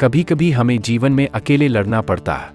कभी कभी हमें जीवन में अकेले लड़ना पड़ता है।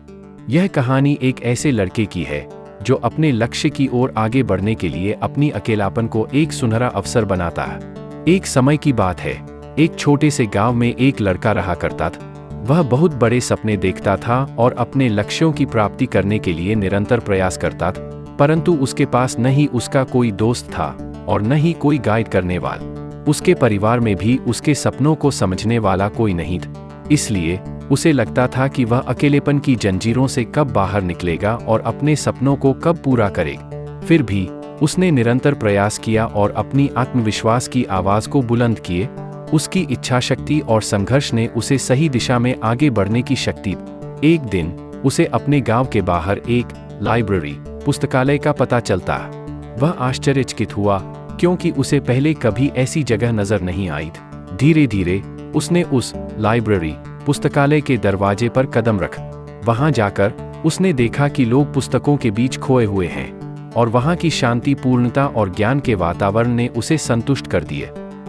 यह कहानी एक ऐसे लड़के की है जो अपने लक्ष्य की ओर आगे बढ़ने के लिए अपनी अकेलापन को एक सुनहरा अवसर बनाता है। एक समय की बात है, एक छोटे से गांव में एक लड़का रहा करता था। वह बहुत बड़े सपने देखता था और अपने लक्ष्यों की प्राप्ति करने के लिए निरंतर प्रयास करता था, परंतु उसके पास न ही उसका कोई दोस्त था और न ही कोई गाइड करने वाला। उसके परिवार में भी उसके सपनों को समझने वाला कोई नहीं था। इसलिए उसे लगता था कि वह अकेलेपन की जंजीरों से कब बाहर निकलेगा और अपने सपनों को कब पूरा करेगा। फिर भी उसने निरंतर प्रयास किया और अपनी आत्मविश्वास की आवाज को बुलंद किए। उसकी इच्छाशक्ति और संघर्ष ने उसे सही दिशा में आगे बढ़ने की शक्ति दी। एक दिन उसे अपने गांव के बाहर एक लाइब्रेरी पुस्तकालय का पता चलता। वह आश्चर्यचकित हुआ क्योंकि उसे पहले कभी ऐसी जगह नजर नहीं आई थी। धीरे धीरे उसने उस लाइब्रेरी पुस्तकालय के दरवाजे पर कदम रखा। वहां जाकर उसने देखा कि लोग पुस्तकों के बीच खोए हुए हैं और वहां की शांति, पूर्णता और ज्ञान के वातावरण ने उसे संतुष्ट कर दिए।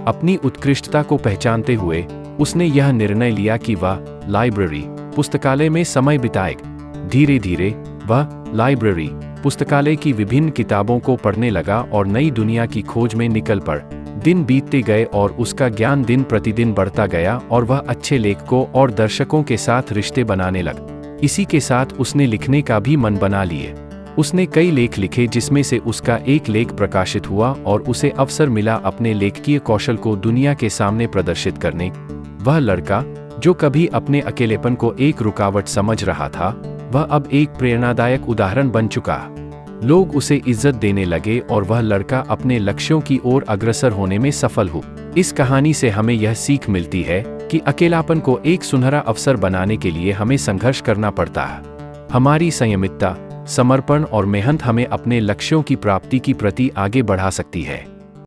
अपनी उत्कृष्टता को पहचानते हुए उसने यह निर्णय लिया कि वह लाइब्रेरी पुस्तकालय में समय बिताएगा। धीरे धीरे वह लाइब्रेरी पुस्तकालय की विभिन्न किताबों को पढ़ने लगा और नई दुनिया की खोज में निकल पड़ा। दिन बीतते गए और उसका ज्ञान दिन प्रतिदिन बढ़ता गया और वह अच्छे लेखकों और दर्शकों के साथ रिश्ते बनाने लगा। इसी के साथ उसने लिखने का भी मन बना लिए। उसने कई लेख लिखे जिसमें से उसका एक लेख प्रकाशित हुआ और उसे अवसर मिला अपने लेखकीय कौशल को दुनिया के सामने प्रदर्शित करने। वह लड़का जो कभी अपने अकेलेपन को एक रुकावट समझ रहा था, वह अब एक प्रेरणादायक उदाहरण बन चुका। लोग उसे इज्जत देने लगे और वह लड़का अपने लक्ष्यों की ओर अग्रसर होने में सफल हुआ। इस कहानी से हमें यह सीख मिलती है कि अकेलापन को एक सुनहरा अवसर बनाने के लिए हमें संघर्ष करना पड़ता है। हमारी संयमितता, समर्पण और मेहनत हमें अपने लक्ष्यों की प्राप्ति की प्रति आगे बढ़ा सकती है।